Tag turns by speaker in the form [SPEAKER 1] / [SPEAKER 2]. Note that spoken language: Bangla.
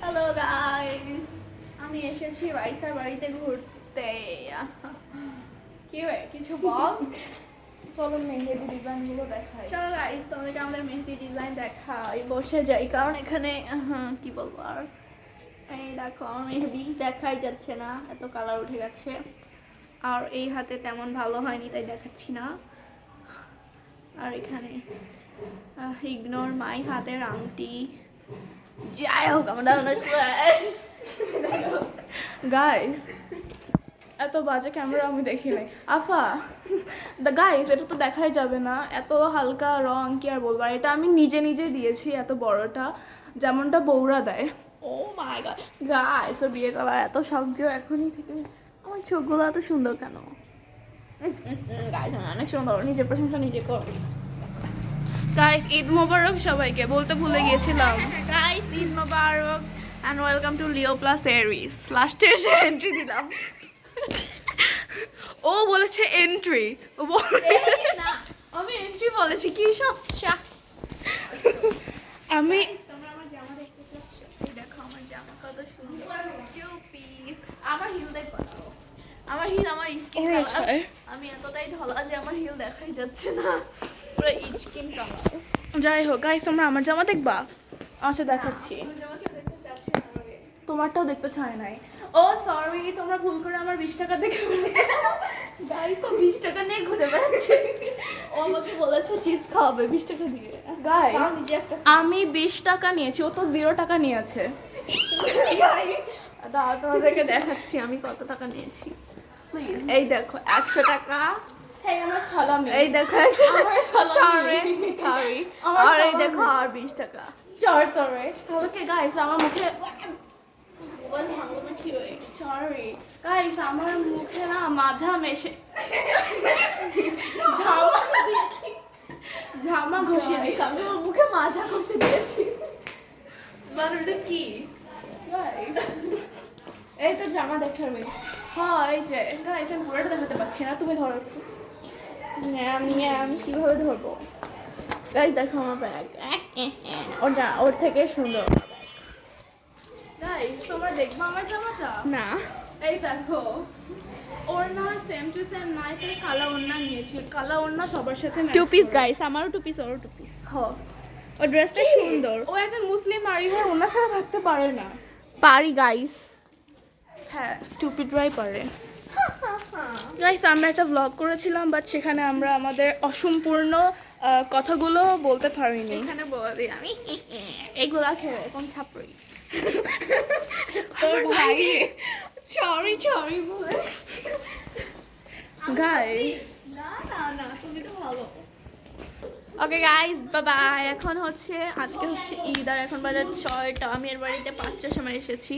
[SPEAKER 1] হ্যালো গাইস, আমি এসেছি রাইসার বাড়িতে ঘুরতে। কি রে, কিছু বল।
[SPEAKER 2] চলো মেহেদি ডিজাইনগুলো দেখাই।
[SPEAKER 1] চলো গাইস, তোমাদেরকে আমাদের মেহেদি ডিজাইন দেখাই। বসে যাই, কারণ এখানে কি বলবো আর। এই দেখো, আমার মেহেদি দেখাই যাচ্ছে না, এত কালার উঠে গেছে। আর এই হাতে তেমন ভালো হয়নি, তাই দেখাচ্ছি না। আর এখানে ইগনোর মাই হাতের আংটি। যাই হোক, আমরা শেষ।
[SPEAKER 2] গাইস, এত বাজে ক্যামেরা আমি দেখি নাই। আফা, গাইস এটা তো দেখাই যাবে না, এত হালকা রং কি আর বলবো। আর এটা আমি নিজে নিজে দিয়েছি, এত বড়টা যেমনটা বউরা দেয়।
[SPEAKER 1] ও মাই গড গাইস, ওর বিয়ে করার এত শখ যে এখনই থেকে। আমার চোখগুলো এত সুন্দর কেন? গাইস অনেক সুন্দর, নিজের প্রশংসা নিজে কর।
[SPEAKER 2] গাইস ঈদ মোবারক সবাইকে, বলতে ভুলে গিয়েছিলাম।
[SPEAKER 1] Guys Eid Mubarak and welcome to Leo plus Aries. লাস্টে এসে এন্ট্রি দিলাম।
[SPEAKER 2] ও বলেছে এন্ট্রি,
[SPEAKER 1] না, আমি এন্ট্রি বলেছি কি সব চা।
[SPEAKER 2] আমি
[SPEAKER 1] তোমরা আমার জামা দেখতে চাচ্ছ? এই দেখো আমার জামা কত সুন্দর, কিউ পিস। আমার হিল দেখো, আমার হিল আমার স্কিন কালার। আমি এতটাই ধলা যে আমার হিল দেখাই যাচ্ছে না, পুরো স্কিন কালার।
[SPEAKER 2] যাই হোক গাইস, তোমরা আমার জামা দেখবা? আচ্ছা দেখাচ্ছি।
[SPEAKER 1] আমার জামা কেউ দেখতে চাচ্ছে না আমাকে।
[SPEAKER 2] তোমারটাও দেখতে চায় নাই। ও সরি, তোমরা ভুল করে আমার 20 টাকা দেখে
[SPEAKER 1] গাইস ও 20 টাকা নিয়ে ঘুরে বেড়াচ্ছে। ও আমাকে বলেছে চিপস খাওয়াবে 20 টাকা দিয়ে।
[SPEAKER 2] গাইস
[SPEAKER 1] তাও নিজে একটা
[SPEAKER 2] আমি 20 টাকা নিয়েছি, ও তো 0 টাকা নিয়েছে।
[SPEAKER 1] দাও তোমাদেরকে দেখাচ্ছি আমি কত টাকা নিয়েছি।
[SPEAKER 2] প্লিজ।
[SPEAKER 1] এই দেখো 100 টাকা।
[SPEAKER 2] হেই আমার ছালামি।
[SPEAKER 1] এই দেখো 100
[SPEAKER 2] আমার সালামি।
[SPEAKER 1] খারি।
[SPEAKER 2] আমার
[SPEAKER 1] আর এই
[SPEAKER 2] সালামি।
[SPEAKER 1] দেখো আর 20 টাকা।
[SPEAKER 2] চর তরে ওকে গাইস, আমার মুখে
[SPEAKER 1] বল ভাঙলো না কি হয়ে?
[SPEAKER 2] সরি গাইস, আমার মুখে না মাঝা মেশে ঝামা ঝামা ঘষিয়ে দিয়েছে।
[SPEAKER 1] আমি ওর মুখে মাজা ঘষে দিয়েছি।
[SPEAKER 2] বারোটা কি গাইস? এই তো জামা দেখাবে। হ্যাঁ এই যে গাইস, আমি পুরোটা দেখাতে পাচ্ছি না, তুমি ধরো একটু।
[SPEAKER 1] আমি কিভাবে ধরবো? গাইস দেখো আমার ব্যাগ। ওর থেকে সুন্দর।
[SPEAKER 2] গাইস তোমরা দেখবা আমার জামাটা?
[SPEAKER 1] না
[SPEAKER 2] এই দেখো, ওড়না সেম টু সেম নাইসে কালা ওড়না নিয়েছি। কালা ওড়না সবার সাথে ম্যাচ
[SPEAKER 1] টু পিস
[SPEAKER 2] করে।
[SPEAKER 1] গাইস, আমারও টু পিস, ওরও টু পিস।
[SPEAKER 2] হ্যাঁ,
[SPEAKER 1] ওর ড্রেসটা সুন্দর।
[SPEAKER 2] ও একজন মুসলিম নারী হয়ে ওনার সাথে থাকতে পারে না।
[SPEAKER 1] পারি গাইস।
[SPEAKER 2] হ্যাঁ, স্টুপিডরাই পারে। গাইস আমরা একটা ব্লগ করেছিলাম, বাট সেখানে আমরা আমাদের অসম্পূর্ণ কথাগুলো বলতে পারিনি।
[SPEAKER 1] এখানে বলি আমি এগুলা খেয়ে এরকম ছাপড়ি।
[SPEAKER 2] তোর ভাই
[SPEAKER 1] সরি বলে।
[SPEAKER 2] গাইস
[SPEAKER 1] না তুমি তো ভালো। Okay guys bye. এখন হচ্ছে আজকে হচ্ছে ঈদ, আর এখন বাজে 6টা। আমি এর বাড়িতে 5টার সময় এসেছি।